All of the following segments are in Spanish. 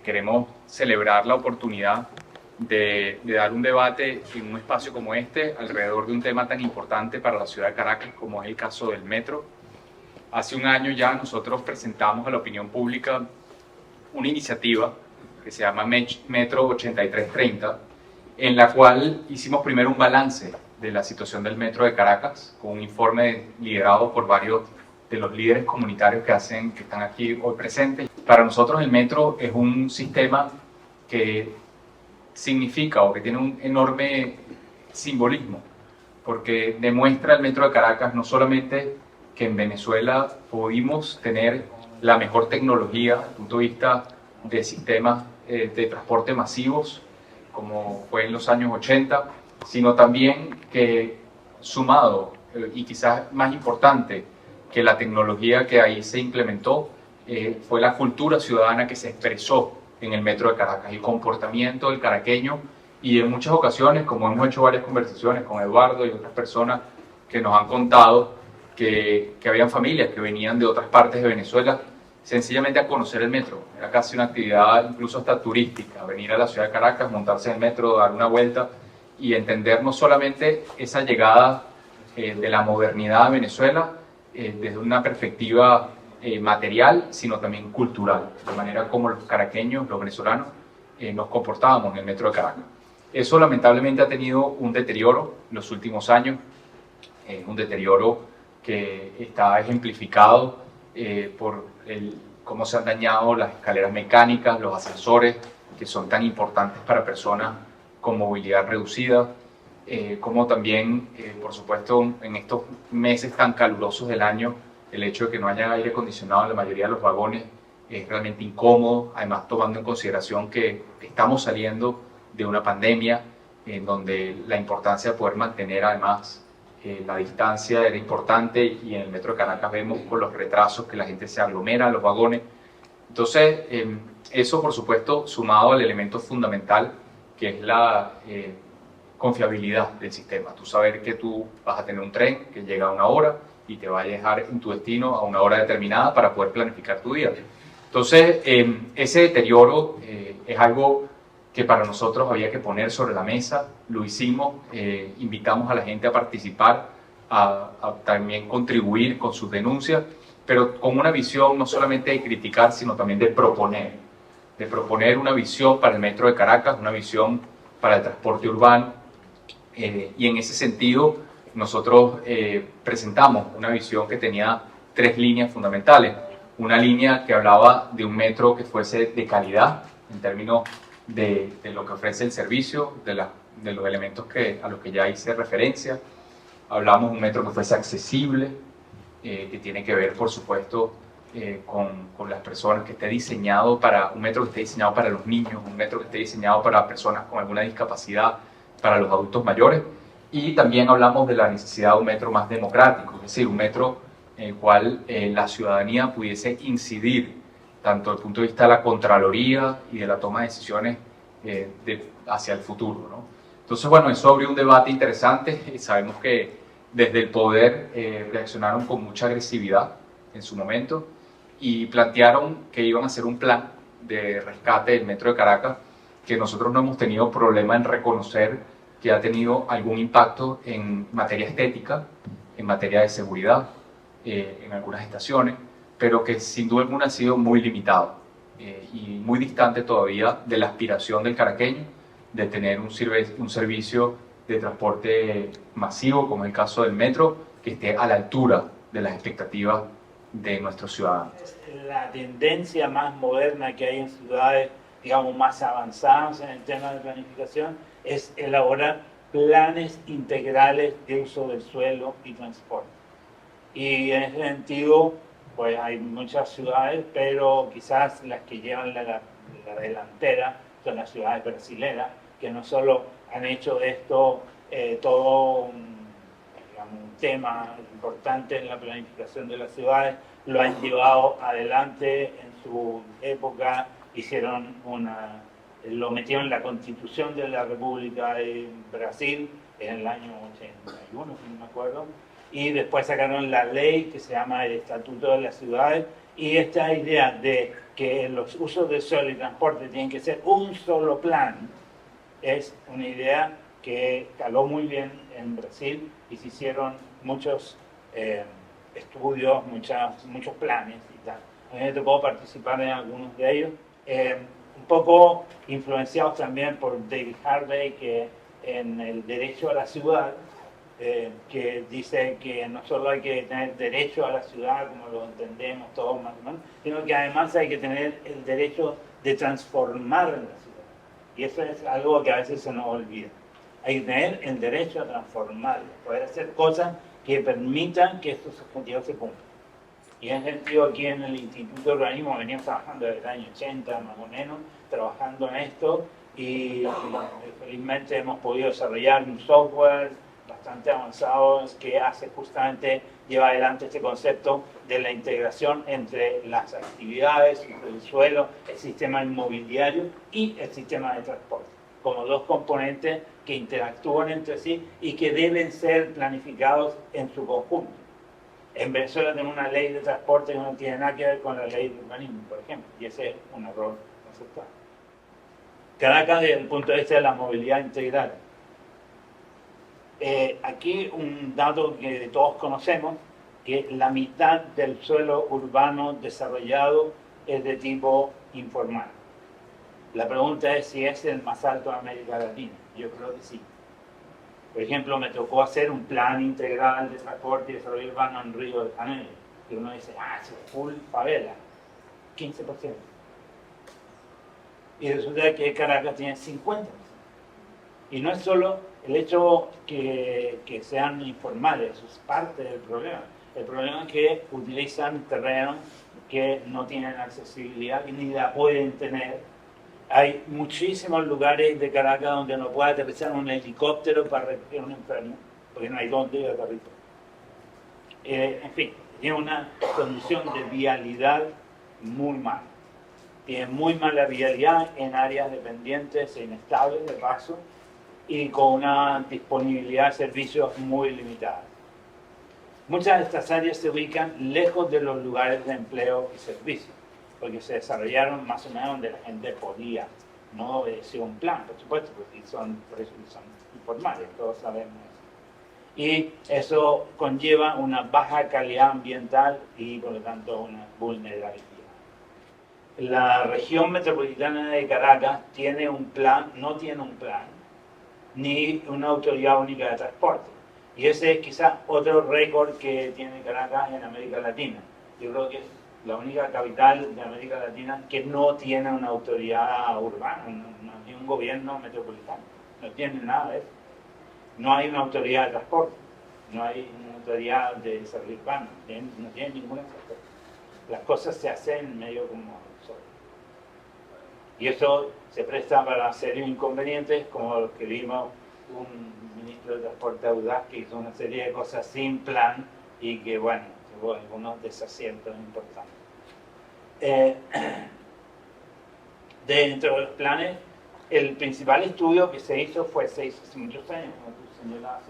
queremos celebrar la oportunidad de dar un debate en un espacio como este alrededor de un tema tan importante para la ciudad de Caracas como es el caso del metro. Hace un año ya nosotros presentamos a la opinión pública una iniciativa que se llama Metro 8330, en la cual hicimos primero un balance de la situación del metro de Caracas, con un informe liderado por varios de los líderes comunitarios que están aquí hoy presentes. Para nosotros el metro es un sistema que significa o que tiene un enorme simbolismo, porque demuestra el metro de Caracas no solamente que en Venezuela pudimos tener la mejor tecnología desde el punto de vista de sistemas de transporte masivos, como fue en los años 80, sino también que sumado, y quizás más importante que la tecnología que ahí se implementó, fue la cultura ciudadana que se expresó en el metro de Caracas, el comportamiento del caraqueño, y en muchas ocasiones, como hemos hecho varias conversaciones con Eduardo y otras personas que nos han contado que habían familias que venían de otras partes de Venezuela sencillamente a conocer el metro. Era casi una actividad incluso hasta turística, venir a la ciudad de Caracas, montarse en el metro, dar una vuelta y entender no solamente esa llegada de la modernidad a Venezuela desde una perspectiva material, sino también cultural, de manera como los caraqueños, los venezolanos, nos comportábamos en el metro de Caracas. Eso lamentablemente ha tenido un deterioro en los últimos años, un deterioro que está ejemplificado por cómo se han dañado las escaleras mecánicas, los ascensores, que son tan importantes para personas con movilidad reducida, como también, por supuesto, en estos meses tan calurosos del año, el hecho de que no haya aire acondicionado en la mayoría de los vagones es realmente incómodo, además tomando en consideración que estamos saliendo de una pandemia en donde la importancia de poder mantener además la distancia era importante, y en el metro de Caracas vemos con los retrasos que la gente se aglomera en los vagones. Entonces, eso por supuesto sumado al elemento fundamental que es la confiabilidad del sistema. Tú saber que tú vas a tener un tren que llega a una hora y te va a dejar en tu destino a una hora determinada para poder planificar tu día. Entonces, ese deterioro es algo que para nosotros había que poner sobre la mesa. Lo hicimos, invitamos a la gente a participar, a también contribuir con sus denuncias, pero con una visión no solamente de criticar, sino también de proponer una visión para el metro de Caracas, una visión para el transporte urbano, y en ese sentido nosotros presentamos una visión que tenía tres líneas fundamentales. Una línea que hablaba de un metro que fuese de calidad en términos de lo que ofrece el servicio, de los elementos a los que ya hice referencia. Hablamos de un metro que fuese accesible, que tiene que ver, por supuesto, con las personas, que esté diseñado para un metro que esté diseñado para los niños, un metro que esté diseñado para personas con alguna discapacidad, para los adultos mayores. Y también hablamos de la necesidad de un metro más democrático, es decir, un metro en el cual la ciudadanía pudiese incidir tanto desde el punto de vista de la Contraloría y de la toma de decisiones hacia el futuro, ¿no? Entonces, bueno, eso abrió un debate interesante, y sabemos que desde el poder reaccionaron con mucha agresividad en su momento y plantearon que iban a hacer un plan de rescate del metro de Caracas, que nosotros no hemos tenido problema en reconocer que ha tenido algún impacto en materia estética, en materia de seguridad, en algunas estaciones, pero que sin duda alguna ha sido muy limitado y muy distante todavía de la aspiración del caraqueño de tener un servicio de transporte masivo, como es el caso del metro, que esté a la altura de las expectativas de nuestros ciudadanos. La tendencia más moderna que hay en ciudades, digamos, más avanzadas en el tema de planificación es elaborar planes integrales de uso del suelo y transporte. Y en ese sentido, pues hay muchas ciudades, pero quizás las que llevan la delantera son las ciudades brasileras, que no solo han hecho de esto todo un tema importante en la planificación de las ciudades, lo han llevado adelante en su época, lo metieron en la Constitución de la República de Brasil en el año 81, si no me acuerdo, y después sacaron la ley que se llama el Estatuto de las Ciudades, y esta idea de que los usos del suelo y transporte tienen que ser un solo plan es una idea que caló muy bien en Brasil y se hicieron muchos estudios, muchos planes y tal. A mí me tocó participar en algunos de ellos, un poco influenciados también por David Harvey, que en el derecho a la ciudad, que dice que no solo hay que tener derecho a la ciudad, como lo entendemos todos más o menos, sino que además hay que tener el derecho de transformar la ciudad. Y eso es algo que a veces se nos olvida. Hay que tener el derecho a transformar, poder hacer cosas que permitan que estos objetivos se cumplan. Y en ese sentido, aquí en el Instituto de Urbanismo venimos trabajando desde el año 80 más o menos, trabajando en esto, y felizmente hemos podido desarrollar un software bastante avanzado que hace justamente, lleva adelante este concepto de la integración entre las actividades, el suelo, el sistema inmobiliario y el sistema de transporte, como dos componentes que interactúan entre sí y que deben ser planificados en su conjunto. En Venezuela tenemos una ley de transporte que no tiene nada que ver con la ley de urbanismo, por ejemplo, y ese es un error conceptual. Caracas, desde el punto de vista de la movilidad integral. Aquí un dato que todos conocemos, que la mitad del suelo urbano desarrollado es de tipo informal. La pregunta es si es el más alto de América Latina. Yo creo que sí. Por ejemplo, me tocó hacer un plan integral de transporte y desarrollo urbano en Río de Janeiro. Y uno dice, es full favela, 15%. Y resulta que Caracas tiene 50%. Y no es solo el hecho que sean informales, eso es parte del problema. El problema es que utilizan terrenos que no tienen accesibilidad y ni la pueden tener. Hay muchísimos lugares de Caracas donde no puede aterrizar un helicóptero para recoger un enfermo, porque no hay dónde aterrizar. En fin, tiene una condición de vialidad muy mala. Tiene muy mala vialidad en áreas dependientes e inestables de paso, y con una disponibilidad de servicios muy limitada. Muchas de estas áreas se ubican lejos de los lugares de empleo y servicios, porque se desarrollaron más o menos donde la gente podía, no obedeció un plan, por supuesto, porque son informales, todos sabemos eso. Y eso conlleva una baja calidad ambiental y por lo tanto una vulnerabilidad. La región metropolitana de Caracas tiene un plan, no tiene un plan, ni una autoridad única de transporte. Y ese es quizás otro récord que tiene Caracas en América Latina. Yo creo que es la única capital de América Latina que no tiene una autoridad urbana, ni un gobierno metropolitano. No tiene nada de eso. No hay una autoridad de transporte, no hay una autoridad de desarrollo urbano, no tiene ninguna cosa. Las cosas se hacen medio como solo. Y eso se presta para serios inconvenientes, como los que vimos un ministro de Transporte audaz que hizo una serie de cosas sin plan y que, bueno, tuvo algunos desaciertos importantes. Dentro de los planes, el principal estudio que se hizo hace muchos años, como tú señalabas,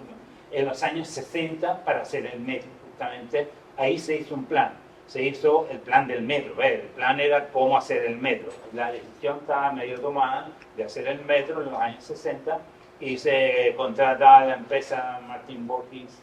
en los años 60 para hacer el metro, justamente. Ahí se hizo un plan. Se hizo el plan del metro. El plan era cómo hacer el metro. La decisión estaba medio tomada de hacer el metro en los años 60 y se contrataba a la empresa Martin Borges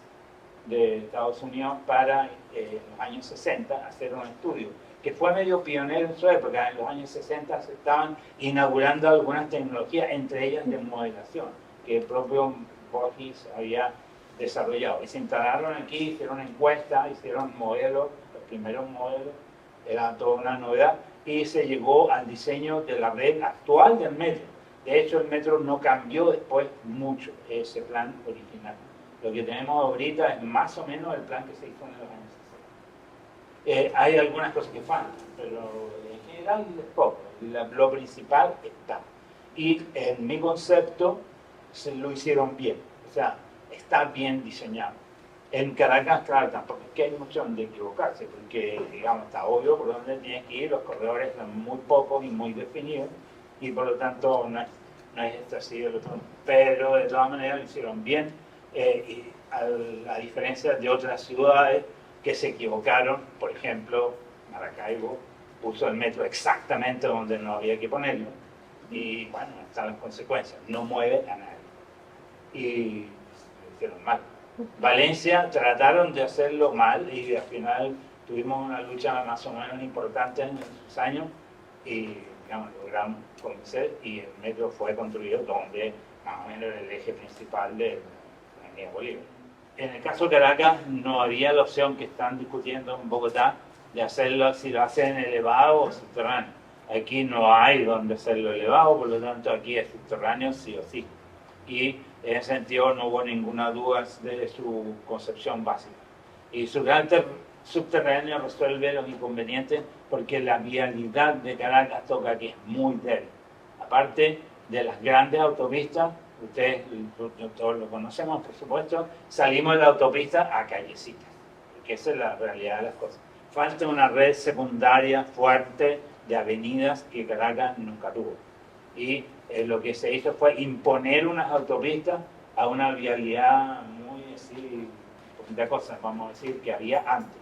de Estados Unidos para en los años 60 hacer un estudio que fue medio pionero en su época. En los años 60 se estaban inaugurando algunas tecnologías, entre ellas de modelación, que el propio Borges había desarrollado. Y se instalaron aquí, hicieron encuestas, hicieron modelos, los primeros modelos, era toda una novedad, y se llegó al diseño de la red actual del metro. De hecho, el metro no cambió después mucho ese plan original. Lo que tenemos ahorita es más o menos el plan que se hizo en los años 60. Hay algunas cosas que faltan, pero en general es poco. Lo principal está. Y en mi concepto se lo hicieron bien. O sea, está bien diseñado. En Caracas, claro, tampoco es que hay mucho donde equivocarse, porque, digamos, está obvio por dónde tienes que ir, los corredores son muy pocos y muy definidos, y por lo tanto no es esto así o lo otro. Pero de todas maneras lo hicieron bien. y a diferencia de otras ciudades que se equivocaron, por ejemplo, Maracaibo puso el metro exactamente donde no había que ponerlo, y bueno, están las consecuencias, no mueve a nadie. Y lo hicieron mal. Valencia trataron de hacerlo mal y al final tuvimos una lucha más o menos importante en esos años y digamos, logramos convencer y el metro fue construido donde más o menos era el eje principal de la Avenida Bolívar. En el caso de Caracas no había la opción que están discutiendo en Bogotá de hacerlo, si lo hacen elevado o subterráneo. Aquí no hay donde hacerlo elevado, por lo tanto aquí es subterráneo sí o sí. Y en ese sentido no hubo ninguna duda de su concepción básica. Y su carácter subterráneo resuelve los inconvenientes porque la vialidad de Caracas toca aquí es muy débil. Aparte de las grandes autopistas, ustedes todos lo conocemos por supuesto, salimos de la autopista a callecitas, porque esa es la realidad de las cosas. Falta una red secundaria fuerte de avenidas que Caracas nunca tuvo. Y lo que se hizo fue imponer unas autopistas a una vialidad muy así, de cosas, vamos a decir, que había antes.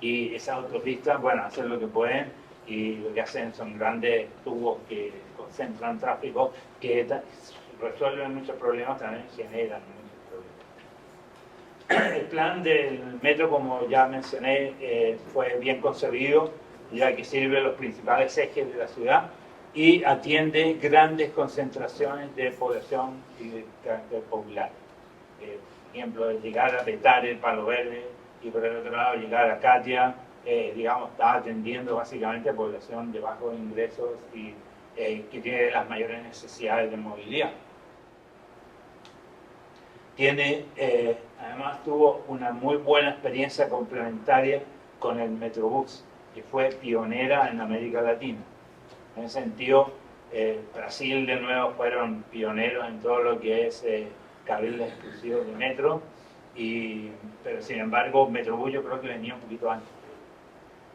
Y esas autopistas, bueno, hacen lo que pueden y lo que hacen son grandes tubos que concentran tráfico, que resuelven muchos problemas, también generan muchos problemas. El plan del metro, como ya mencioné, fue bien concebido, ya que sirve los principales ejes de la ciudad y atiende grandes concentraciones de población y de carácter popular. Por ejemplo, llegar a Petare, Palo Verde, y por el otro lado llegar a Catia, digamos, está atendiendo básicamente a población de bajos ingresos y que tiene las mayores necesidades de movilidad. Además tuvo una muy buena experiencia complementaria con el Metrobús, que fue pionera en América Latina. En ese sentido, Brasil de nuevo fueron pioneros en todo lo que es carriles exclusivos de metro, pero sin embargo Metrobús yo creo que venía un poquito antes.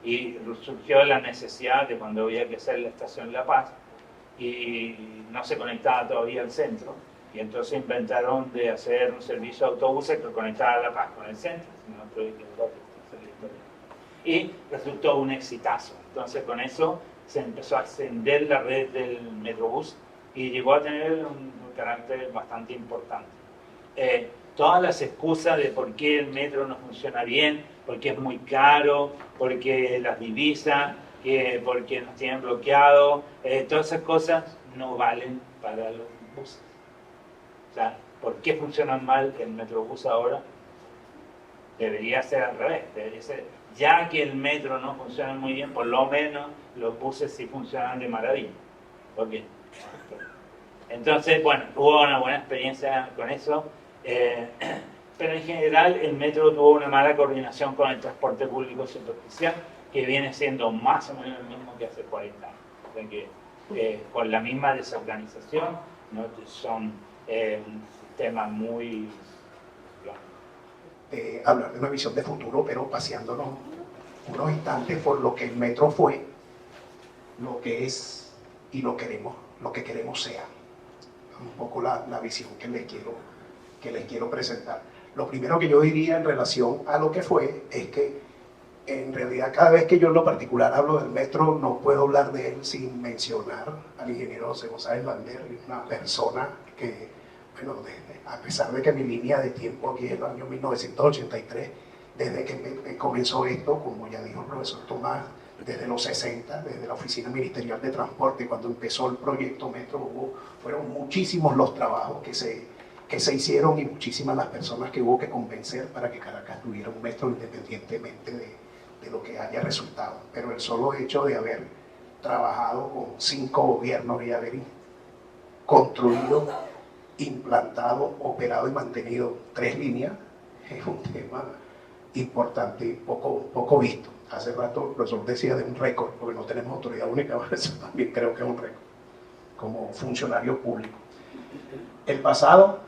Y surgió la necesidad de cuando había que hacer la estación La Paz y no se conectaba todavía al centro, y entonces inventaron de hacer un servicio de autobuses que conectaba La Paz con el centro, y resultó un exitazo. Entonces con eso se empezó a extender la red del Metrobús y llegó a tener un carácter bastante importante. Todas las excusas de por qué el metro no funciona bien, porque es muy caro, porque las divisas, porque nos tienen bloqueado, todas esas cosas no valen para los buses. O sea, ¿por qué funcionan mal el Metrobús ahora? Debería ser al revés, debería ser, ya que el metro no funciona muy bien, por lo menos los buses sí funcionan de maravilla. ¿Por qué? Entonces, bueno, hubo una buena experiencia con eso, pero en general el metro tuvo una mala coordinación con el transporte público superficial, que viene siendo más o menos el mismo que hace 40 años. O sea que con la misma desorganización, ¿no? Son un sistema muy... hablar de una visión de futuro, pero paseándonos unos instantes por lo que el metro fue, lo que es y lo que queremos sea. Un poco la visión que les quiero presentar. Lo primero que yo diría en relación a lo que fue es que en realidad cada vez que yo en lo particular hablo del metro no puedo hablar de él sin mencionar al ingeniero José González Lander, una persona que, bueno, a pesar de que mi línea de tiempo aquí es el año 1983, desde que comenzó esto, como ya dijo el profesor Tomás, desde los 60, desde la Oficina Ministerial de Transporte, cuando empezó el proyecto Metro, fueron muchísimos los trabajos que se hicieron y muchísimas las personas que hubo que convencer para que Caracas tuviera un metro independientemente de lo que haya resultado. Pero el solo hecho de haber trabajado con 5 gobiernos y haber construido, implantado, operado y mantenido 3 líneas es un tema importante y poco visto. Hace rato el profesor decía de un récord, porque no tenemos autoridad única, eso también creo que es un récord, como funcionario público. El pasado,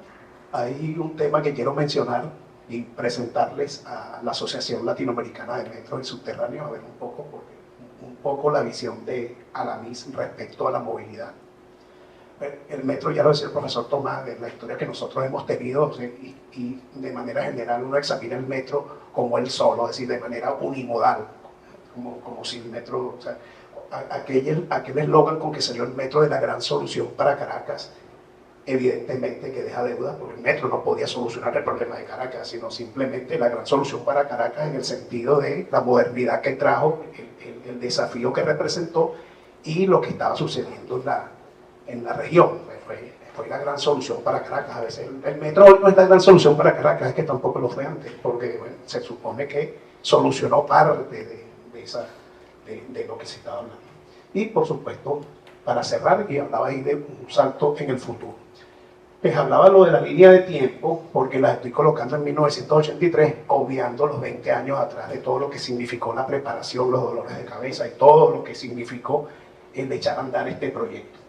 hay un tema que quiero mencionar y presentarles a la Asociación Latinoamericana de Metros y Subterráneos, a ver un poco la visión de Alanis respecto a la movilidad. el metro, ya lo decía el profesor Tomás, de la historia que nosotros hemos tenido, o sea, y de manera general uno examina el metro como él solo, es decir, de manera unimodal, como si el metro, o sea, aquel eslogan con que salió el metro de la gran solución para Caracas, evidentemente que deja deuda, porque el metro no podía solucionar el problema de Caracas, sino simplemente la gran solución para Caracas en el sentido de la modernidad que trajo, el desafío que representó y lo que estaba sucediendo en la región. Fue la gran solución para Caracas. A veces el metro hoy no es la gran solución para Caracas, es que tampoco lo fue antes, porque bueno, se supone que solucionó parte de lo que se estaba hablando. Y por supuesto, para cerrar, y hablaba ahí de un salto en el futuro. Les hablaba lo de la línea de tiempo, porque la estoy colocando en 1983, obviando los 20 años atrás de todo lo que significó la preparación, los dolores de cabeza y todo lo que significó el echar a andar este proyecto.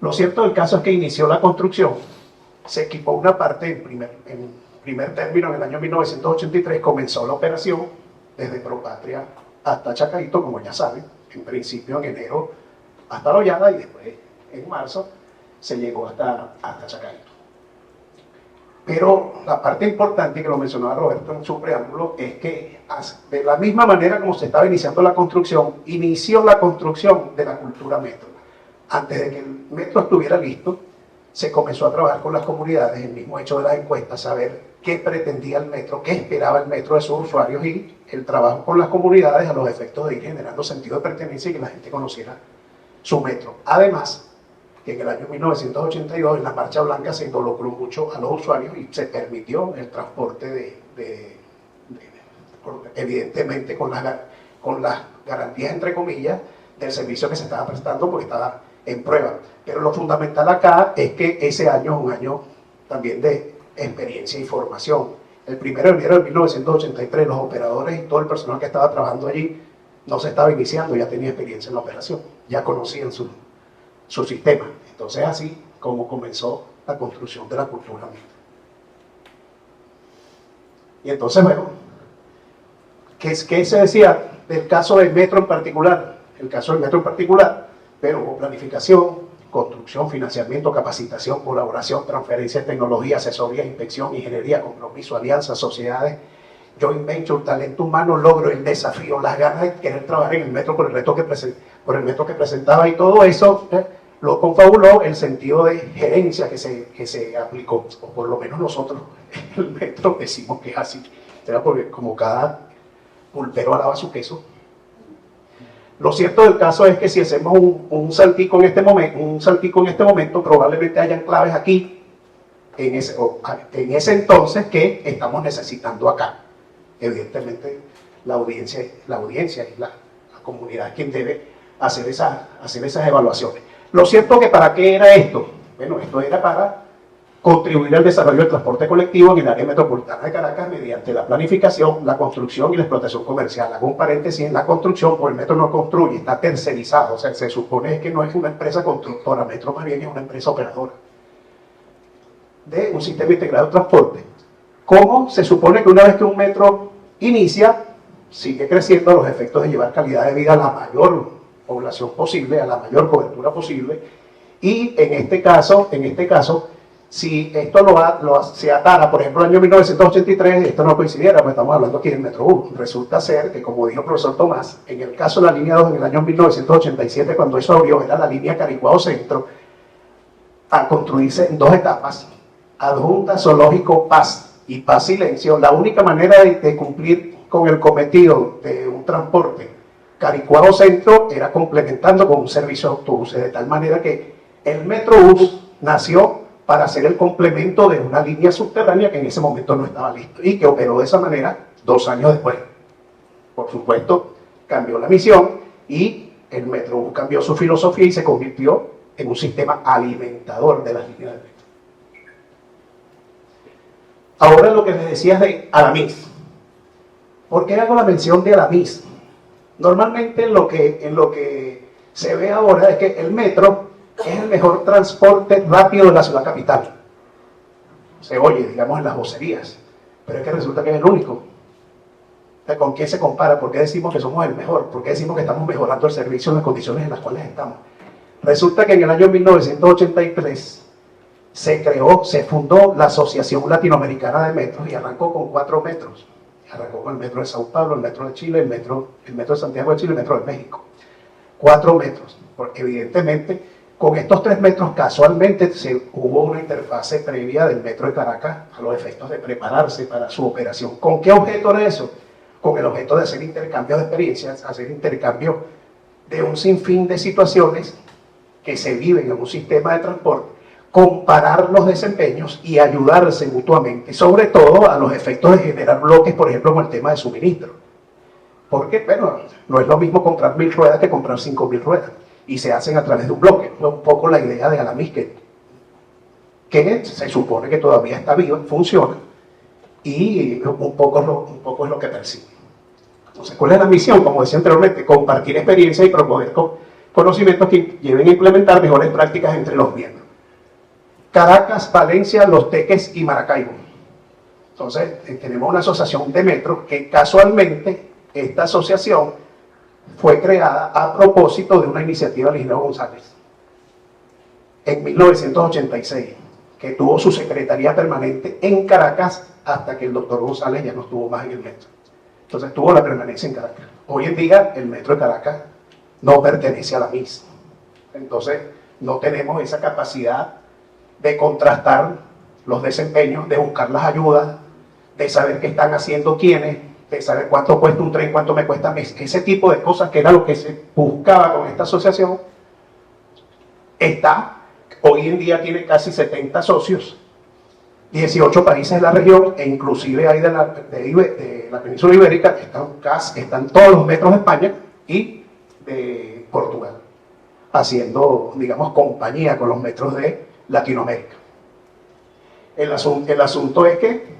Lo cierto del caso es que inició la construcción, se equipó una parte en primer término en el año 1983, comenzó la operación desde Propatria hasta Chacarito, como ya saben, en principio en enero hasta La Hollada y después en marzo se llegó hasta Chacarito. Pero la parte importante, que lo mencionaba Roberto en su preámbulo, es que de la misma manera como se estaba iniciando la construcción, inició la construcción de la cultura metro. Antes de que el metro estuviera listo, se comenzó a trabajar con las comunidades, el mismo hecho de las encuestas, saber qué pretendía el metro, qué esperaba el metro de sus usuarios y el trabajo con las comunidades a los efectos de ir generando sentido de pertenencia y que la gente conociera su metro. Además, que en el año 1982 en la Marcha Blanca se involucró mucho a los usuarios y se permitió el transporte evidentemente con las garantías, entre comillas, del servicio que se estaba prestando porque estaba en prueba. Pero lo fundamental acá es que ese año es un año también de experiencia y formación. El 1 de enero de 1983 los operadores y todo el personal que estaba trabajando allí no se estaba iniciando, ya tenía experiencia en la operación, ya conocían su sistema. Entonces así como comenzó la construcción de la cultura metro. Y entonces, bueno, ¿qué se decía del caso del metro en particular? El caso del metro en particular, pero hubo planificación, construcción, financiamiento, capacitación, colaboración, transferencia de tecnología, asesoría, inspección, ingeniería, compromiso, alianzas, sociedades, joint venture, talento humano, logro, el desafío, las ganas de querer trabajar en el metro por el reto que presentaba y todo eso lo confabuló el sentido de gerencia que se aplicó, o por lo menos nosotros en el metro decimos que es así, ¿verdad? Porque como cada pulpero alaba su queso. Lo cierto del caso es que si hacemos un saltico en este momento, probablemente hayan claves aquí, en ese entonces, que estamos necesitando acá. Evidentemente, la audiencia y la comunidad es quien debe hacer esas evaluaciones. Lo cierto es que ¿para qué era esto? Bueno, esto era para contribuir al desarrollo del transporte colectivo en el área metropolitana de Caracas mediante la planificación, la construcción y la explotación comercial. Hago un paréntesis en la construcción, porque el metro no construye, está tercerizado, o sea, se supone que no es una empresa constructora, Metro más bien es una empresa operadora de un sistema integrado de transporte. ¿Cómo se supone que una vez que un metro inicia, sigue creciendo a los efectos de llevar calidad de vida a la mayor población posible, a la mayor cobertura posible? Y en este caso, si esto se atara, por ejemplo, en el año 1983, esto no coincidiera, pues estamos hablando aquí del Metrobús. Resulta ser que, como dijo el profesor Tomás, en el caso de la línea 2, en el año 1987, cuando eso abrió, era la línea Caricuao Centro, a construirse en 2 etapas, Adjunta, Zoológico, Paz y Paz Silencio. La única manera de cumplir con el cometido de un transporte Caricuao Centro era complementando con un servicio de autobuses, de tal manera que el Metrobús nació para hacer el complemento de una línea subterránea que en ese momento no estaba listo y que operó de esa manera 2 años después. Por supuesto, cambió la misión y el Metrobús cambió su filosofía y se convirtió en un sistema alimentador de las líneas de metro. Ahora lo que les decía es de Aramis. ¿Por qué hago la mención de Aramis? Normalmente en lo que se ve ahora es que el metro es el mejor transporte rápido de la ciudad capital. Se oye, digamos, en las vocerías, pero es que resulta que es el único. ¿Con quién se compara? ¿Por qué decimos que somos el mejor? ¿Por qué decimos que estamos mejorando el servicio en las condiciones en las cuales estamos? Resulta que en el año 1983 se fundó la Asociación Latinoamericana de Metros y arrancó con 4 metros. Arrancó con el metro de Sao Paulo, el metro de Chile, el metro de Santiago de Chile, el metro de México. 4 metros. Porque evidentemente, con estos 3 metros casualmente hubo una interfase previa del metro de Caracas a los efectos de prepararse para su operación. ¿Con qué objeto era eso? Con el objeto de hacer intercambio de experiencias, hacer intercambio de un sinfín de situaciones que se viven en un sistema de transporte, comparar los desempeños y ayudarse mutuamente, sobre todo a los efectos de generar bloques, por ejemplo, con el tema de suministro. Porque, bueno, no es lo mismo comprar 1000 ruedas que comprar 5000 ruedas, y se hacen a través de un bloque. Es un poco la idea de Alamis, que se supone que todavía está viva, funciona, y un poco es lo que persigue. Entonces, ¿cuál es la misión? Como decía anteriormente, compartir experiencia y proponer conocimientos que lleven a implementar mejores prácticas entre los miembros. Caracas, Valencia, Los Teques y Maracaibo. Entonces, tenemos una asociación de metro que casualmente, esta asociación fue creada a propósito de una iniciativa de Ligero González en 1986, que tuvo su secretaría permanente en Caracas hasta que el doctor González ya no estuvo más en el metro. Entonces tuvo la permanencia en Caracas. Hoy en día el metro de Caracas no pertenece a la MIS. Entonces no tenemos esa capacidad de contrastar los desempeños, de buscar las ayudas, de saber qué están haciendo quiénes, de saber cuánto cuesta un tren, cuánto me cuesta mes. Ese tipo de cosas que era lo que se buscaba con esta asociación, hoy en día tiene casi 70 socios, 18 países de la región, e inclusive hay de la península ibérica, están todos los metros de España y de Portugal, haciendo, digamos, compañía con los metros de Latinoamérica. El asunto es que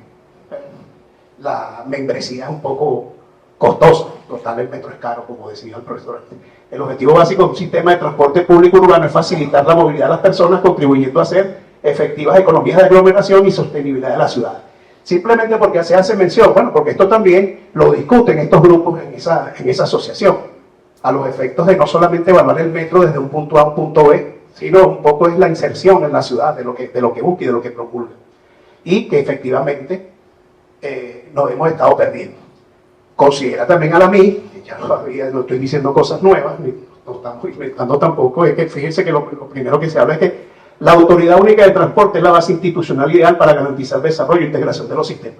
la membresía es un poco costosa. Total, el metro es caro, como decía el profesor. El objetivo básico de un sistema de transporte público urbano es facilitar la movilidad de las personas, contribuyendo a hacer efectivas economías de aglomeración y sostenibilidad de la ciudad. Simplemente porque se hace mención, bueno, porque esto también lo discuten estos grupos en esa asociación, a los efectos de no solamente evaluar el metro desde un punto A a un punto B, sino un poco es la inserción en la ciudad de lo que busca y de lo que procura. Y que efectivamente nos hemos estado perdiendo. Considera también a la MIS, ya no estoy diciendo cosas nuevas, no estamos inventando tampoco, es que fíjense que lo primero que se habla es que la Autoridad Única de Transporte es la base institucional ideal para garantizar el desarrollo e integración de los sistemas.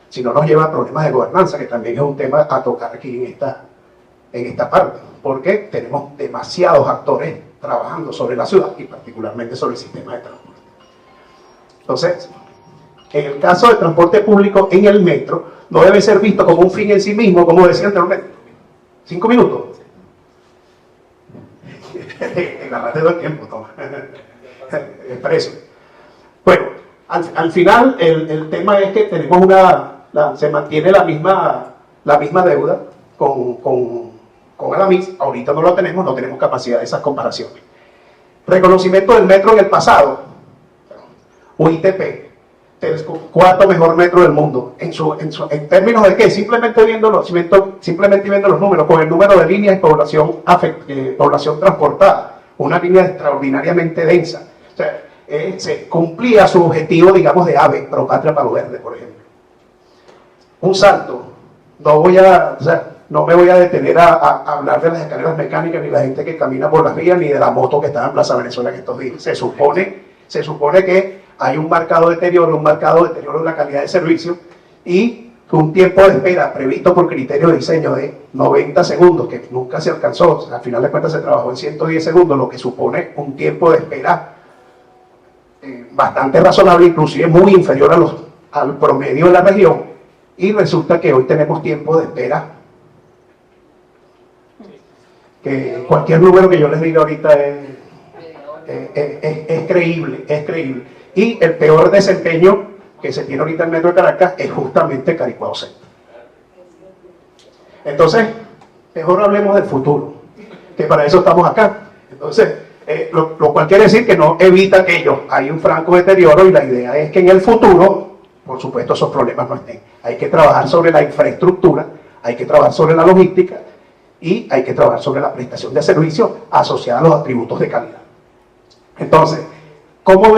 Si no nos lleva a problemas de gobernanza, que también es un tema a tocar aquí en esta parte, porque tenemos demasiados actores trabajando sobre la ciudad y particularmente sobre el sistema de transporte. Entonces, en el caso del transporte público en el metro, no debe ser visto como un fin en sí mismo, como decía anteriormente. 5 minutos. Agarrate todo el tiempo, toma. Expreso. Bueno, al final el tema es que tenemos se mantiene la misma deuda con Alamis. Ahorita no lo tenemos, no tenemos capacidad de esas comparaciones. Reconocimiento del metro en el pasado. UITP. El 4º mejor metro del mundo. ¿En términos de qué? Simplemente viendo los números, con el número de líneas y población transportada. Una línea extraordinariamente densa. O sea, se cumplía su objetivo, digamos, de AVE, Pro Patria Palo Verde, por ejemplo. Un salto. No me voy a detener a hablar de las escaleras mecánicas, ni la gente que camina por las vías, ni de la moto que estaba en Plaza Venezuela en estos días. Se supone que hay un marcado deterioro en la calidad de servicio y un tiempo de espera previsto por criterio de diseño de 90 segundos, que nunca se alcanzó. O sea, al final de cuentas se trabajó en 110 segundos, lo que supone un tiempo de espera bastante razonable, inclusive muy inferior al promedio de la región, y resulta que hoy tenemos tiempo de espera que cualquier número que yo les diga ahorita es creíble. Y el peor desempeño que se tiene ahorita en el metro de Caracas es justamente Caricuao Centro. Entonces, mejor hablemos del futuro, que para eso estamos acá. Entonces, lo cual quiere decir que no evita aquello. Hay un franco deterioro y la idea es que en el futuro, por supuesto, esos problemas no estén. Hay que trabajar sobre la infraestructura, hay que trabajar sobre la logística y hay que trabajar sobre la prestación de servicios asociada a los atributos de calidad. Entonces, ¿cómo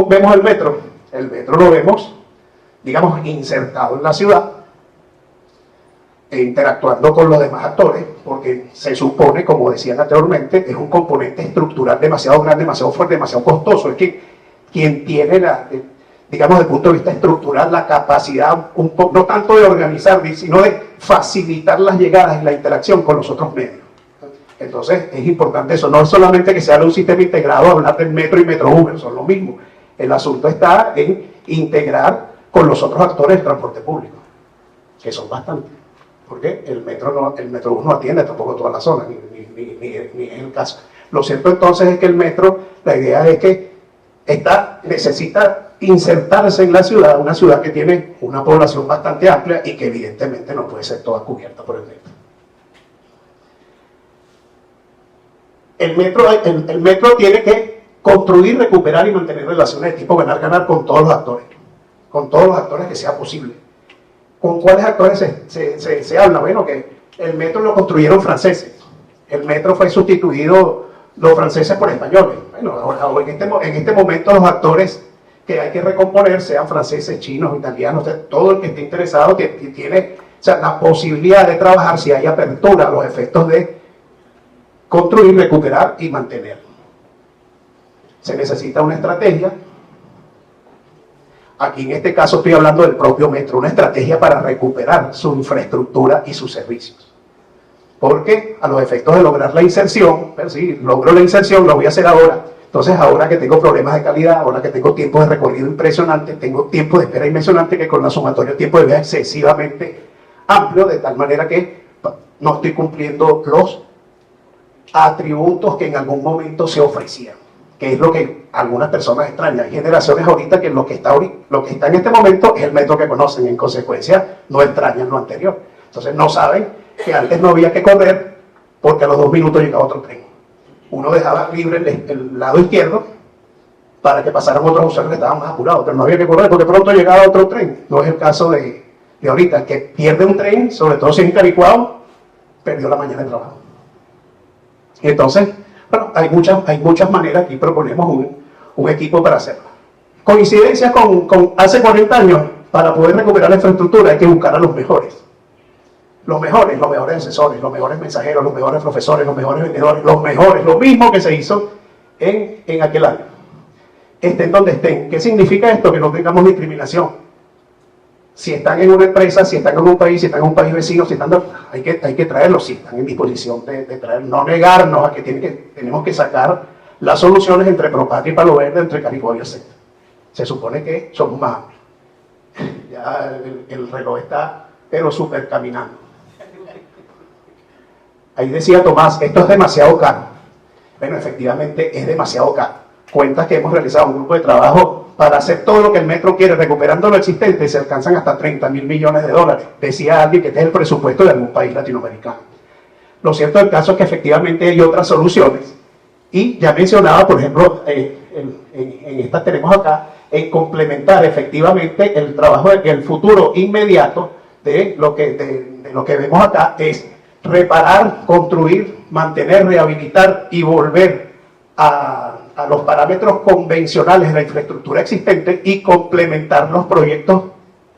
vemos el metro? El metro lo vemos, digamos, insertado en la ciudad, e interactuando con los demás actores, porque se supone, como decían anteriormente, es un componente estructural demasiado grande, demasiado fuerte, demasiado costoso. Es que quien tiene, digamos, desde el punto de vista estructural, la capacidad, no tanto de organizar, sino de facilitar las llegadas y la interacción con los otros medios. Entonces, es importante eso. No es solamente que sea un sistema integrado, hablar del metro y Metro Uber, son lo mismo. El asunto está en integrar con los otros actores del transporte público, que son bastantes. Porque el Metrobús no atiende tampoco toda la zona, ni es el caso. Lo cierto entonces es que el metro, la idea es que necesita insertarse en la ciudad, una ciudad que tiene una población bastante amplia y que evidentemente no puede ser toda cubierta por el metro. El metro tiene que construir, recuperar y mantener relaciones de tipo ganar-ganar con todos los actores que sea posible. ¿Con cuáles actores se habla? Bueno, que el metro lo construyeron franceses. El metro fue sustituido, los franceses por españoles. Bueno, ahora, en este momento los actores que hay que recomponer, sean franceses, chinos, italianos, todo el que esté interesado, que tiene, o sea, la posibilidad de trabajar, si hay apertura a los efectos de construir, recuperar y mantener. Se necesita una estrategia. Aquí en este caso estoy hablando del propio metro, una estrategia para recuperar su infraestructura y sus servicios. Porque a los efectos de lograr la inserción, pero sí, logro la inserción, lo voy a hacer ahora. Entonces ahora que tengo problemas de calidad, ahora que tengo tiempo de recorrido impresionante, tengo tiempo de espera impresionante, que con la sumatoria tiempo de vida excesivamente amplio, de tal manera que no estoy cumpliendo los atributos que en algún momento se ofrecían, que es lo que algunas personas extrañan. Hay generaciones ahorita que lo que está en este momento es el metro que conocen, en consecuencia no extrañan lo anterior. Entonces no saben que antes no había que correr porque a los 2 minutos llegaba otro tren. Uno dejaba libre el lado izquierdo para que pasaran otros usuarios que estaban más apurados, pero no había que correr porque pronto llegaba otro tren. No es el caso de ahorita, que pierde un tren, sobre todo si es encaricuado, perdió la mañana de trabajo. Entonces, bueno, hay muchas maneras, aquí proponemos un equipo para hacerlo. Coincidencia con hace 40 años, para poder recuperar la infraestructura hay que buscar a los mejores. Los mejores asesores, los mejores mensajeros, los mejores profesores, los mejores vendedores, lo mismo que se hizo en aquel año. Estén donde estén. ¿Qué significa esto? Que no tengamos discriminación. Si están en una empresa, si están en un país, si están en un país vecino, hay que traerlos, si están en disposición de traer, no negarnos a que tenemos que sacar las soluciones entre Propatria y Palo Verde, entre Caricuao y el centro. Se supone que somos más amplios. Ya el reloj está, pero súper caminando. Ahí decía Tomás, esto es demasiado caro. Bueno, efectivamente es demasiado caro. Cuentas que hemos realizado un grupo de trabajo para hacer todo lo que el metro quiere, recuperando lo existente, se alcanzan hasta 30.000 millones de dólares. Decía alguien que este es el presupuesto de algún país latinoamericano. Lo cierto del caso es que efectivamente hay otras soluciones. Y ya mencionaba, por ejemplo, en estas tenemos acá, en complementar efectivamente el trabajo de que el futuro inmediato de lo que vemos acá es reparar, construir, mantener, rehabilitar y volver a los parámetros convencionales de la infraestructura existente y complementar los proyectos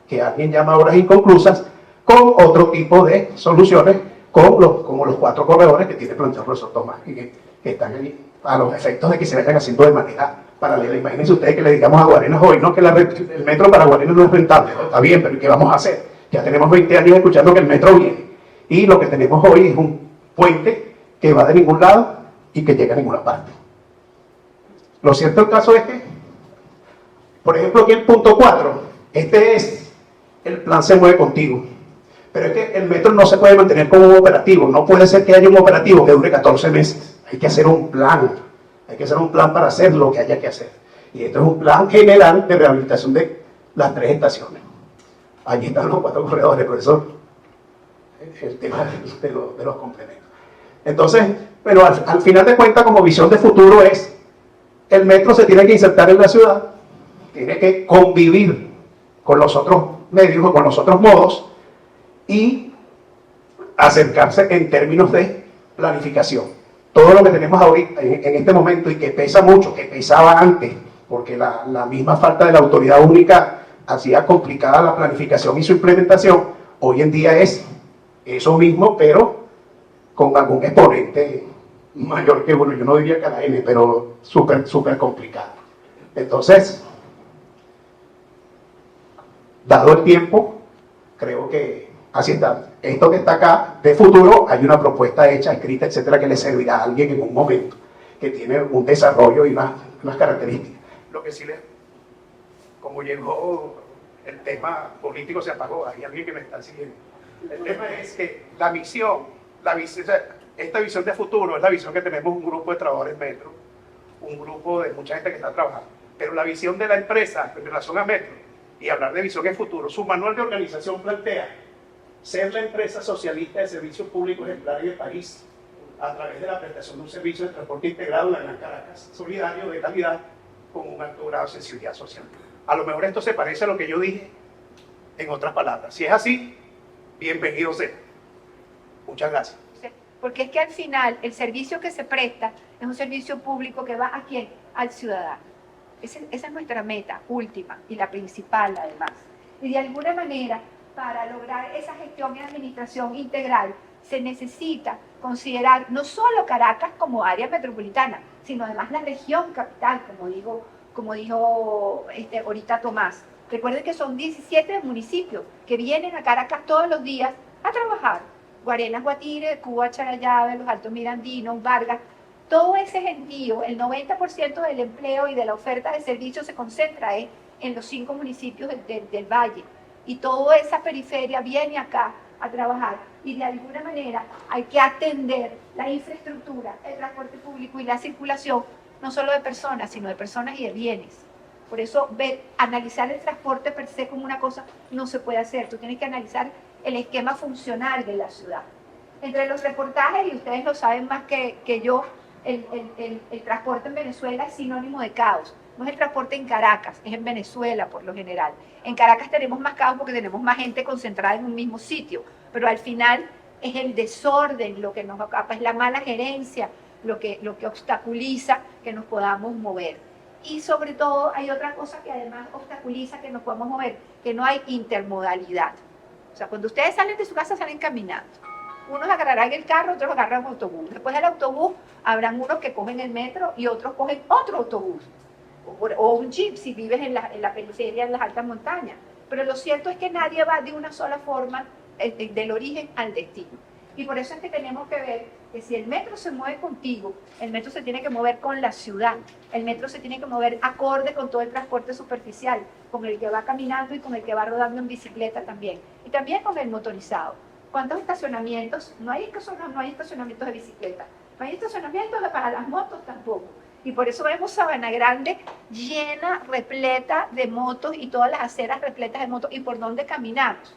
que alguien llama obras inconclusas con otro tipo de soluciones, como los 4 corredores que tiene planteado el profesor Tomás y que están allí a los efectos de que se vayan haciendo de manera paralela. Imagínense ustedes que le digamos a Guarenas hoy, no, que el metro para Guarenas no es rentable, ¿no? Está bien, pero ¿qué vamos a hacer? Ya tenemos 20 años escuchando que el metro viene y lo que tenemos hoy es un puente que va de ningún lado y que llega a ninguna parte. Lo cierto del caso es que, por ejemplo, aquí el punto 4, este es el plan Se Mueve Contigo. Pero es que el metro no se puede mantener como un operativo. No puede ser que haya un operativo que dure 14 meses. Hay que hacer un plan. Hay que hacer un plan para hacer lo que haya que hacer. Y esto es un plan general de rehabilitación de las 3 estaciones. Allí están los 4 corredores, profesor. El tema de los complementos. Entonces, bueno, al final de cuentas, como visión de futuro es, el metro se tiene que insertar en la ciudad, tiene que convivir con los otros medios o con los otros modos y acercarse en términos de planificación. todo lo que tenemos ahorita, en este momento, y que pesa mucho, que pesaba antes, porque la misma falta de la autoridad única hacía complicada la planificación y su implementación, hoy en día es eso mismo, pero con algún exponente mayor que uno. Yo no diría que la N, pero súper complicado. Entonces, dado el tiempo, creo que así está. Esto que está acá, de futuro, hay una propuesta hecha, escrita, etcétera, que le servirá a alguien en un momento, que tiene un desarrollo y unas características. Lo que sí como llegó el tema político, se apagó. Hay alguien que me está siguiendo. El tema es que esta visión de futuro es la visión que tenemos un grupo de trabajadores Metro, un grupo de mucha gente que está trabajando. Pero la visión de la empresa en relación a Metro, y hablar de visión de futuro, su manual de organización plantea ser la empresa socialista de servicios públicos ejemplares del país a través de la prestación de un servicio de transporte integrado en la Gran Caracas, solidario, de calidad, con un alto grado de sensibilidad social. A lo mejor esto se parece a lo que yo dije en otras palabras. Si es así, bienvenido sea. Muchas gracias. Porque es que al final el servicio que se presta es un servicio público que va ¿a quién? Al ciudadano. Esa es nuestra meta última y la principal además. Y de alguna manera, para lograr esa gestión y administración integral, se necesita considerar no solo Caracas como área metropolitana, sino además la región capital, como dijo ahorita Tomás. Recuerden que son 17 municipios que vienen a Caracas todos los días a trabajar. Guarenas, Guatire, Cuba, Charallave, Los Altos Mirandinos, Vargas, todo ese gentío, el 90% del empleo y de la oferta de servicios se concentra en los 5 municipios del Valle. Y toda esa periferia viene acá a trabajar. Y de alguna manera hay que atender la infraestructura, el transporte público y la circulación, no solo de personas, sino de personas y de bienes. Por eso analizar el transporte per se como una cosa no se puede hacer. Tú tienes que analizar el esquema funcional de la ciudad. Entre los reportajes, y ustedes lo saben más que yo, el transporte en Venezuela es sinónimo de caos. No es el transporte en Caracas, es en Venezuela por lo general. En Caracas tenemos más caos porque tenemos más gente concentrada en un mismo sitio, pero al final es el desorden lo que nos acapa, es la mala gerencia lo que obstaculiza que nos podamos mover. Y sobre todo hay otra cosa que además obstaculiza que nos podamos mover, que no hay intermodalidad. O sea, cuando ustedes salen de su casa salen caminando. Unos agarrarán el carro, otros agarran autobús. Después del autobús habrán unos que cogen el metro y otros cogen otro autobús. O un jeep si vives en la periferia, en las altas montañas. Pero lo cierto es que nadie va de una sola forma del origen al destino. Y por eso es que tenemos que ver que si el metro se mueve contigo, el metro se tiene que mover con la ciudad. El metro se tiene que mover acorde con todo el transporte superficial, con el que va caminando y con el que va rodando en bicicleta también. Y también con el motorizado. ¿Cuántos estacionamientos? No hay estacionamientos de bicicleta. No hay estacionamientos para las motos tampoco. Y por eso vemos Sabana Grande llena, repleta de motos y todas las aceras repletas de motos. ¿Y por dónde caminamos?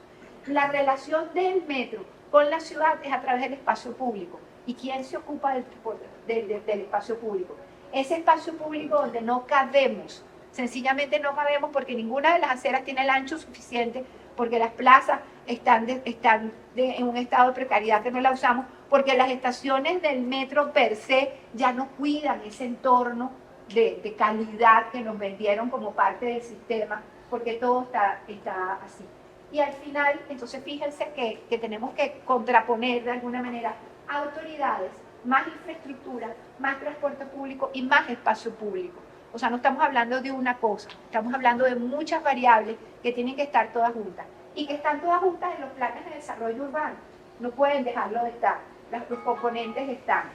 La relación del metro con la ciudad es a través del espacio público. ¿Y quién se ocupa del espacio público? Ese espacio público donde no cabemos. Sencillamente no cabemos porque ninguna de las aceras tiene el ancho suficiente, porque las plazas están en un estado de precariedad que no la usamos, porque las estaciones del metro per se ya no cuidan ese entorno de calidad que nos vendieron como parte del sistema, porque todo está así. Y al final, entonces fíjense que tenemos que contraponer de alguna manera autoridades, más infraestructura, más transporte público y más espacio público. O sea, no estamos hablando de una cosa, estamos hablando de muchas variables que tienen que estar todas juntas y que están todas juntas en los planes de desarrollo urbano. No pueden dejarlo de estar, los componentes están.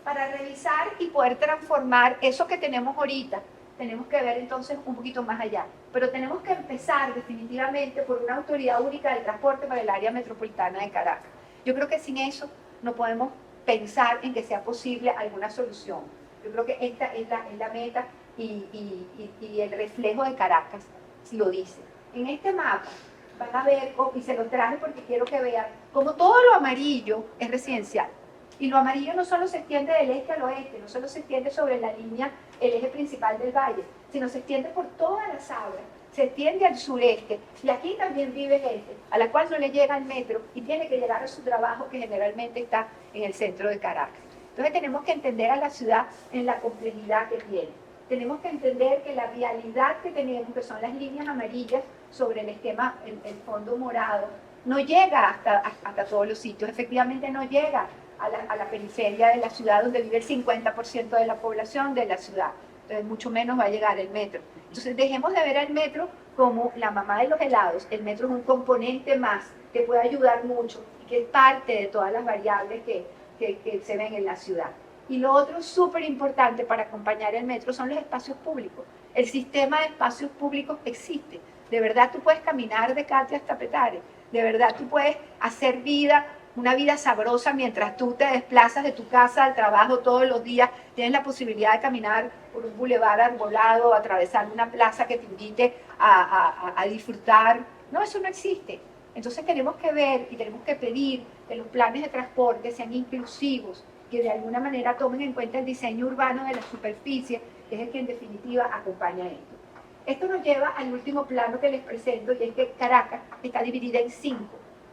Para revisar y poder transformar eso que tenemos ahorita, tenemos que ver entonces un poquito más allá. Pero tenemos que empezar definitivamente por una autoridad única del transporte para el área metropolitana de Caracas. Yo creo que sin eso no podemos pensar en que sea posible alguna solución. Yo creo que esta es la meta y el reflejo de Caracas lo dice. En este mapa van a ver, y se los traje porque quiero que vean, como todo lo amarillo es residencial. Y lo amarillo no solo se extiende del este al oeste, no solo se extiende sobre la línea, el eje principal del valle, sino se extiende por toda la sabra, se extiende al sureste, y aquí también vive gente a la cual no le llega el metro y tiene que llegar a su trabajo que generalmente está en el centro de Caracas. Entonces tenemos que entender a la ciudad en la complejidad que tiene. Tenemos que entender que la vialidad que tenemos, que son las líneas amarillas sobre el esquema, el fondo morado, no llega hasta todos los sitios, efectivamente no llega a la periferia de la ciudad donde vive el 50% de la población de la ciudad. Entonces mucho menos va a llegar el metro. Entonces dejemos de ver al metro como la mamá de los helados. El metro es un componente más que puede ayudar mucho y que es parte de todas las variables que se ven en la ciudad. Y lo otro súper importante para acompañar el metro son los espacios públicos. El sistema de espacios públicos existe. De verdad tú puedes caminar de Catia hasta Petare. De verdad tú puedes hacer vida, una vida sabrosa mientras tú te desplazas de tu casa al trabajo todos los días. Tienes la posibilidad de caminar por un bulevar arbolado, atravesar una plaza que te invite a disfrutar. No, eso no existe. Entonces tenemos que ver y tenemos que pedir que los planes de transporte sean inclusivos, que de alguna manera tomen en cuenta el diseño urbano de la superficie, que es el que en definitiva acompaña esto. Esto nos lleva al último plano que les presento, y es que Caracas está dividida en 5.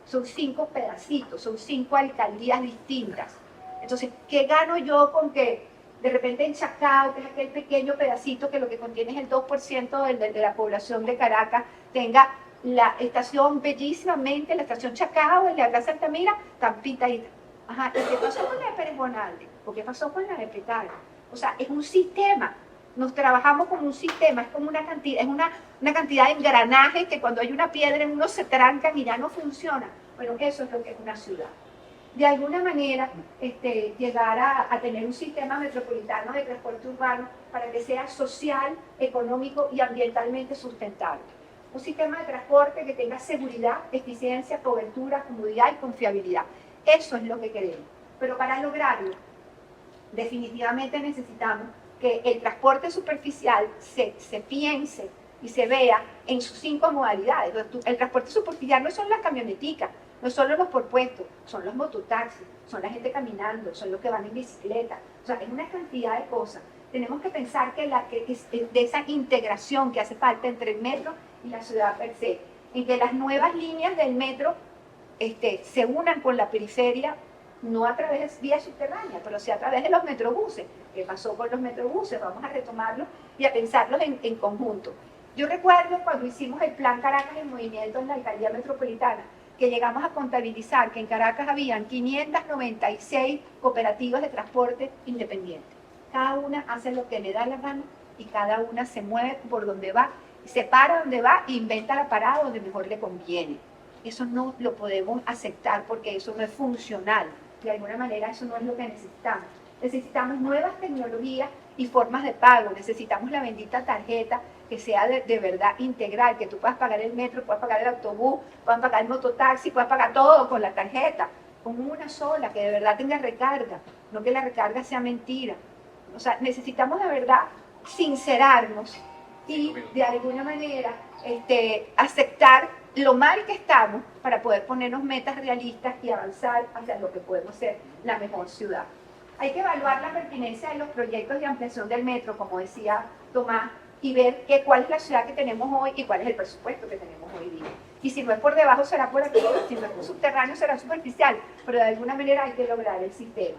Son 5 pedacitos, son 5 alcaldías distintas. Entonces, ¿qué gano yo con que de repente en Chacao, que es aquel pequeño pedacito que lo que contiene es el 2% de la población de Caracas, tenga la estación bellísimamente, la estación Chacao, el de Gran Santa Mira, tan pintadita? Ajá, ¿y qué pasó con la de Pérez Bonalde? ¿O qué pasó con la de Petare? O sea, es un sistema. Nos trabajamos como un sistema, es como una cantidad, es una cantidad de engranajes que cuando hay una piedra en uno se trancan y ya no funciona. Bueno, eso es lo que es una ciudad. De alguna manera, llegar a tener un sistema metropolitano de transporte urbano para que sea social, económico y ambientalmente sustentable. Un sistema de transporte que tenga seguridad, eficiencia, cobertura, comodidad y confiabilidad. Eso es lo que queremos. Pero para lograrlo, definitivamente necesitamos que el transporte superficial se piense y se vea en sus 5 modalidades. El transporte superficial no son las camioneticas, no son los por puestos, son los mototaxis, son la gente caminando, son los que van en bicicleta. O sea, es una cantidad de cosas. Tenemos que pensar que de esa integración que hace falta entre el metro y la ciudad per se, en que las nuevas líneas del metro se unan con la periferia, no a través de vías subterráneas, pero sí a través de los metrobuses. ¿Qué pasó con los metrobuses? Vamos a retomarlos y a pensarlos en conjunto. Yo recuerdo cuando hicimos el Plan Caracas en Movimiento en la Alcaldía Metropolitana, que llegamos a contabilizar que en Caracas habían 596 cooperativas de transporte independientes. Cada una hace lo que le da la gana y cada una se mueve por donde va, se para donde va e inventa la parada donde mejor le conviene. Eso no lo podemos aceptar porque eso no es funcional. De alguna manera eso no es lo que necesitamos. Necesitamos nuevas tecnologías y formas de pago. Necesitamos la bendita tarjeta que sea de verdad integral, que tú puedas pagar el metro, puedas pagar el autobús, puedas pagar el mototaxi, puedas pagar todo con la tarjeta, con una sola, que de verdad tenga recarga, no que la recarga sea mentira. O sea, necesitamos de verdad sincerarnos y de alguna manera aceptar lo mal que estamos para poder ponernos metas realistas y avanzar hacia lo que podemos ser la mejor ciudad. Hay que evaluar la pertinencia de los proyectos de ampliación del metro, como decía Tomás, y ver cuál es la ciudad que tenemos hoy y cuál es el presupuesto que tenemos hoy día. Y si no es por debajo, será por aquí, si no es por subterráneo, será superficial, pero de alguna manera hay que lograr el sistema.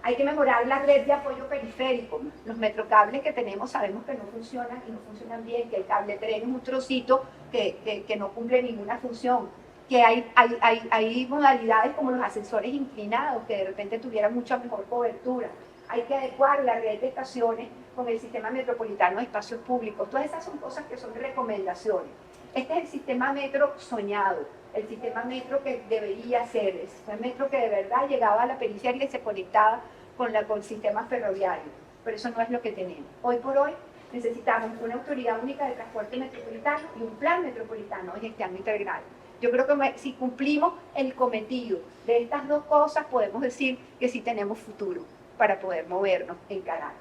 Hay que mejorar la red de apoyo periférico. Los metrocables que tenemos sabemos que no funcionan y no funcionan bien, que el cable tren es un trocito que no cumple ninguna función, que hay modalidades como los ascensores inclinados que de repente tuvieran mucha mejor cobertura. Hay que adecuar la red de estaciones con el sistema metropolitano de espacios públicos. Todas esas son cosas que son recomendaciones. Este es el sistema metro soñado, el sistema metro que debería ser, el sistema metro que de verdad llegaba a la periferia y se conectaba con el sistema ferroviario. Pero eso no es lo que tenemos. Hoy por hoy necesitamos una autoridad única de transporte metropolitano y un plan metropolitano de gestión integral. Yo creo que si cumplimos el cometido de estas dos cosas, podemos decir que sí tenemos futuro para poder movernos en Caracas.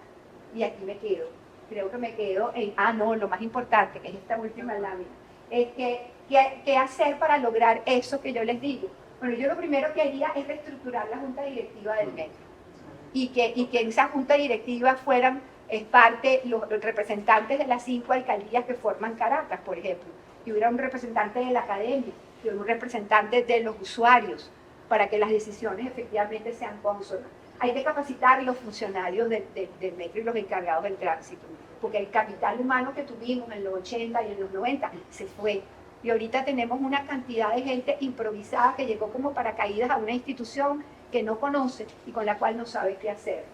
Y aquí me quedo. Creo que me quedo en, lo más importante, que es esta última lámina, es ¿qué hacer para lograr eso que yo les digo? Bueno, yo lo primero que haría es reestructurar la junta directiva del metro. Y que en esa junta directiva fueran parte los representantes de las 5 alcaldías que forman Caracas, por ejemplo. Y hubiera un representante de la academia, y un representante de los usuarios, para que las decisiones efectivamente sean consonas. Hay que capacitar los funcionarios del metro y los encargados del tránsito, porque el capital humano que tuvimos en los 80 y en los 90 se fue. Y ahorita tenemos una cantidad de gente improvisada que llegó como paracaídas a una institución que no conoce y con la cual no sabe qué hacer.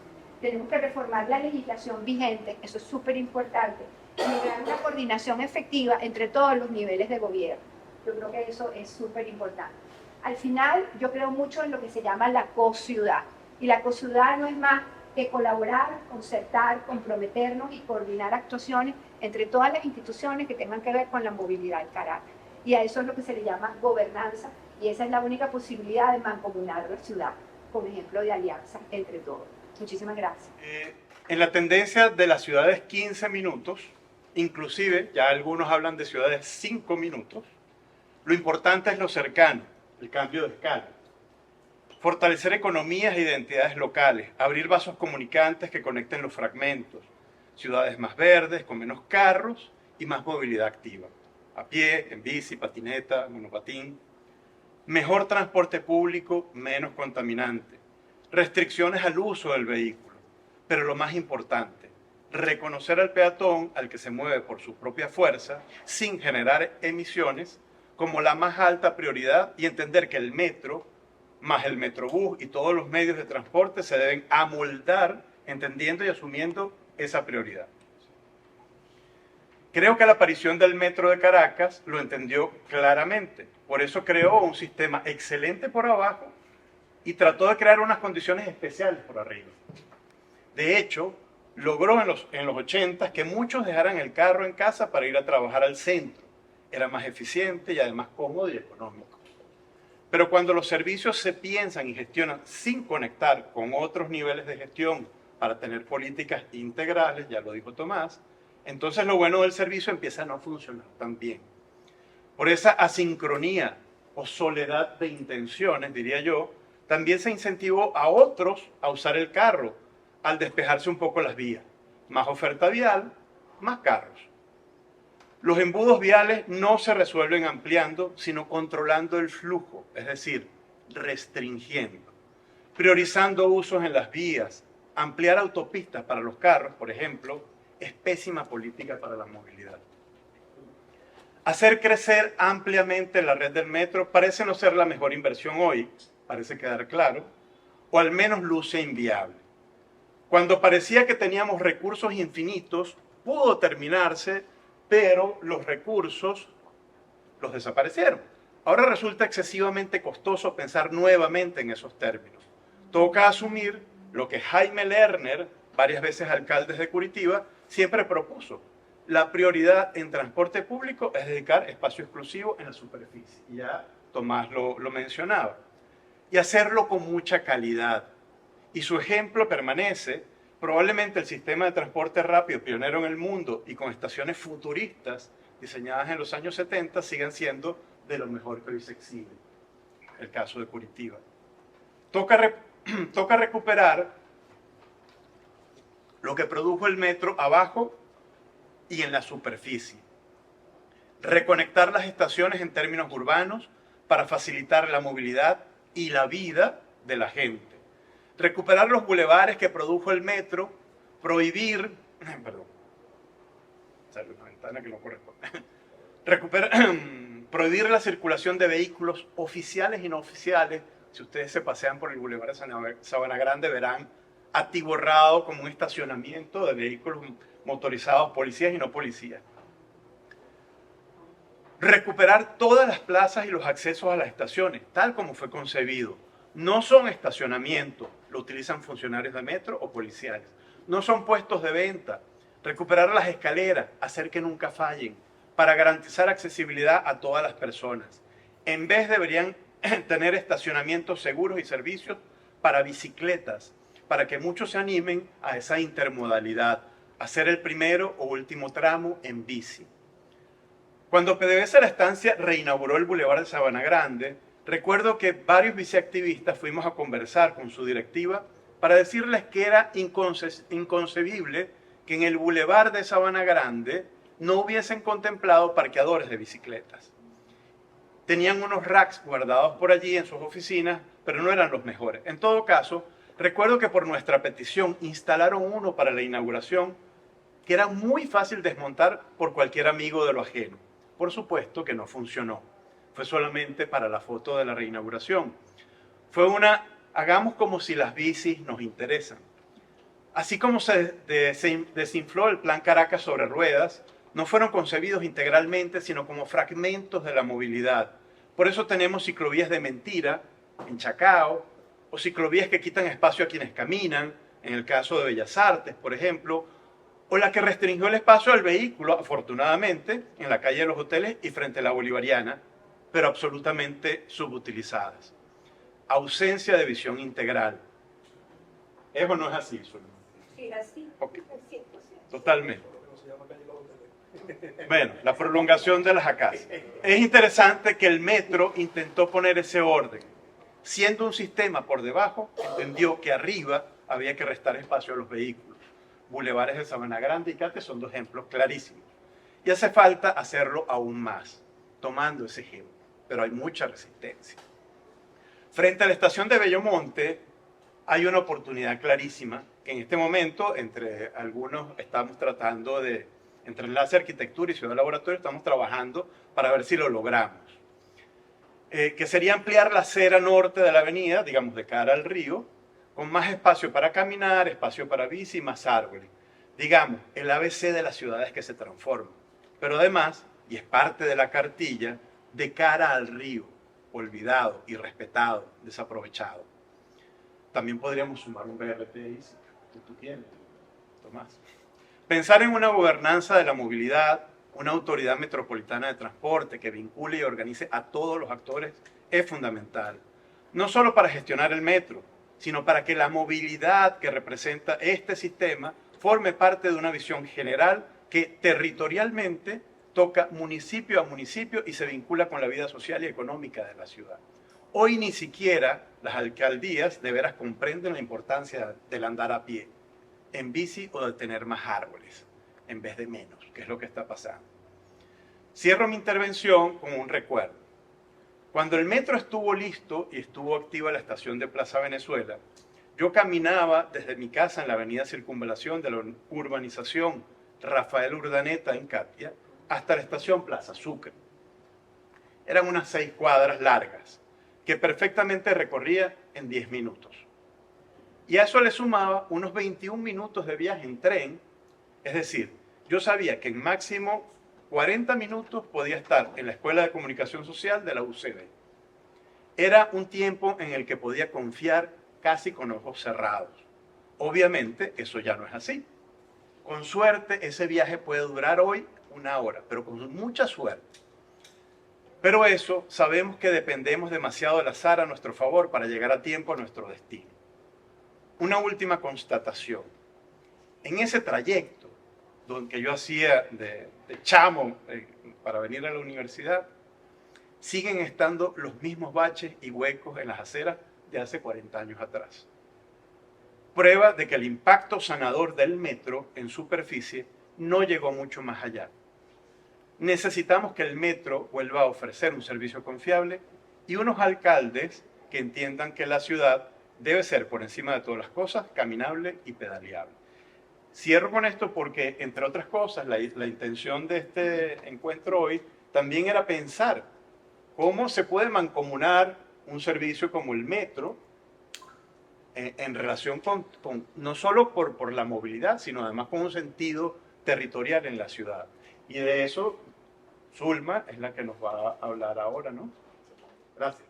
Tenemos que reformar la legislación vigente, eso es súper importante, y lograr una coordinación efectiva entre todos los niveles de gobierno. Yo creo que eso es súper importante. Al final, yo creo mucho en lo que se llama la co-ciudad. Y la co-ciudad no es más que colaborar, concertar, comprometernos y coordinar actuaciones entre todas las instituciones que tengan que ver con la movilidad en Caracas. Y a eso es lo que se le llama gobernanza, y esa es la única posibilidad de mancomunar la ciudad, con ejemplo de alianza entre todos. Muchísimas gracias. En la tendencia de las ciudades 15 minutos, inclusive ya algunos hablan de ciudades 5 minutos, lo importante es lo cercano, el cambio de escala. Fortalecer economías e identidades locales, abrir vasos comunicantes que conecten los fragmentos, ciudades más verdes, con menos carros y más movilidad activa, a pie, en bici, patineta, monopatín. Mejor transporte público, menos contaminante. Restricciones al uso del vehículo. Pero lo más importante, reconocer al peatón, al que se mueve por su propia fuerza, sin generar emisiones, como la más alta prioridad y entender que el metro, más el metrobús y todos los medios de transporte se deben amoldar entendiendo y asumiendo esa prioridad. Creo que la aparición del metro de Caracas lo entendió claramente. Por eso creó un sistema excelente por abajo y trató de crear unas condiciones especiales por arriba. De hecho, logró en los 80 que muchos dejaran el carro en casa para ir a trabajar al centro. Era más eficiente y además cómodo y económico. Pero cuando los servicios se piensan y gestionan sin conectar con otros niveles de gestión para tener políticas integrales, ya lo dijo Tomás, entonces lo bueno del servicio empieza a no funcionar tan bien. Por esa asincronía o soledad de intenciones, diría yo, también se incentivó a otros a usar el carro al despejarse un poco las vías. Más oferta vial, más carros. Los embudos viales no se resuelven ampliando, sino controlando el flujo, es decir, restringiendo, priorizando usos en las vías, ampliar autopistas para los carros, por ejemplo, es pésima política para la movilidad. Hacer crecer ampliamente la red del metro parece no ser la mejor inversión hoy, parece quedar claro, o al menos luce inviable. Cuando parecía que teníamos recursos infinitos, pudo terminarse, pero los recursos los desaparecieron. Ahora resulta excesivamente costoso pensar nuevamente en esos términos. Toca asumir lo que Jaime Lerner, varias veces alcalde de Curitiba, siempre propuso. La prioridad en transporte público es dedicar espacio exclusivo en la superficie. Ya Tomás lo mencionaba. Y hacerlo con mucha calidad. Y su ejemplo permanece. Probablemente el sistema de transporte rápido pionero en el mundo y con estaciones futuristas diseñadas en los años 70 sigan siendo de lo mejor que hoy se exhibe. El caso de Curitiba. Toca recuperar lo que produjo el metro abajo y en la superficie. Reconectar las estaciones en términos urbanos para facilitar la movilidad y la vida de la gente. Recuperar los bulevares que produjo el metro, prohibir la circulación de vehículos oficiales y no oficiales. Si ustedes se pasean por el bulevar de Sabana Grande verán atiborrado como un estacionamiento de vehículos motorizados, policías y no policías. Recuperar todas las plazas y los accesos a las estaciones, tal como fue concebido. No son estacionamientos, lo utilizan funcionarios de metro o policiales. No son puestos de venta. Recuperar las escaleras, hacer que nunca fallen, para garantizar accesibilidad a todas las personas. En vez deberían tener estacionamientos seguros y servicios para bicicletas, para que muchos se animen a esa intermodalidad, hacer el primero o último tramo en bici. Cuando PDVSA La Estancia reinauguró el Boulevard de Sabana Grande, recuerdo que varios viceactivistas fuimos a conversar con su directiva para decirles que era inconcebible que en el Boulevard de Sabana Grande no hubiesen contemplado parqueadores de bicicletas. Tenían unos racks guardados por allí en sus oficinas, pero no eran los mejores. En todo caso, Recuerdo que por nuestra petición instalaron uno para la inauguración que era muy fácil desmontar por cualquier amigo de lo ajeno. Por supuesto que no funcionó. Fue solamente para la foto de la reinauguración. Fue hagamos como si las bicis nos interesan. Así como se desinfló el Plan Caracas sobre ruedas, no fueron concebidos integralmente, sino como fragmentos de la movilidad. Por eso tenemos ciclovías de mentira en Chacao, o ciclovías que quitan espacio a quienes caminan, en el caso de Bellas Artes, por ejemplo, o la que restringió el espacio al vehículo, afortunadamente, en la calle de los Hoteles y frente a la Bolivariana, pero absolutamente subutilizadas. Ausencia de visión integral. ¿Es o no es así, Zulma? Sí, así. Ok. Al 100%. Totalmente. Bueno, la prolongación de las ACAS. Es interesante que el metro intentó poner ese orden. Siendo un sistema por debajo, entendió que arriba había que restar espacio a los vehículos. Bulevares de Sabana Grande y Cate son dos ejemplos clarísimos. Y hace falta hacerlo aún más, tomando ese ejemplo. Pero hay mucha resistencia. Frente a la estación de Bellomonte hay una oportunidad clarísima que en este momento, entre algunos, estamos tratando de, entre Enlace Arquitectura y Ciudad Laboratorio, estamos trabajando para ver si lo logramos. Que sería ampliar la acera norte de la avenida, digamos de cara al río, con más espacio para caminar, espacio para bici y más árboles. Digamos, el ABC de las ciudades que se transforman. Pero además, y es parte de la cartilla, de cara al río, olvidado, irrespetado, desaprovechado. También podríamos sumar un BRT que tú tienes, Tomás. Pensar en una gobernanza de la movilidad, una autoridad metropolitana de transporte que vincule y organice a todos los actores es fundamental. No solo para gestionar el metro, sino para que la movilidad que representa este sistema forme parte de una visión general que territorialmente toca municipio a municipio y se vincula con la vida social y económica de la ciudad. Hoy ni siquiera las alcaldías de veras comprenden la importancia del andar a pie, en bici o de tener más árboles, en vez de menos, que es lo que está pasando. Cierro mi intervención con un recuerdo. Cuando el metro estuvo listo y estuvo activa la estación de Plaza Venezuela, yo caminaba desde mi casa en la avenida Circunvalación de la urbanización Rafael Urdaneta en Catia hasta la estación Plaza Sucre. Eran unas 6 cuadras largas que perfectamente recorría en 10 minutos. Y a eso le sumaba unos 21 minutos de viaje en tren, es decir, yo sabía que en máximo 40 minutos podía estar en la Escuela de Comunicación Social de la UCB. Era un tiempo en el que podía confiar casi con ojos cerrados. Obviamente, eso ya no es así. Con suerte, ese viaje puede durar hoy 1 hora, pero con mucha suerte. Pero eso, sabemos que dependemos demasiado del azar a nuestro favor para llegar a tiempo a nuestro destino. Una última constatación. En ese trayecto que yo hacía de chamo para venir a la universidad, siguen estando los mismos baches y huecos en las aceras de hace 40 años atrás. Prueba de que el impacto sanador del metro en superficie no llegó mucho más allá. Necesitamos que el metro vuelva a ofrecer un servicio confiable y unos alcaldes que entiendan que la ciudad debe ser, por encima de todas las cosas, caminable y pedaleable. Cierro con esto porque, entre otras cosas, la intención de este encuentro hoy también era pensar cómo se puede mancomunar un servicio como el metro en relación con no solo por la movilidad, sino además con un sentido territorial en la ciudad. Y de eso, Zulma es la que nos va a hablar ahora, ¿no? Gracias.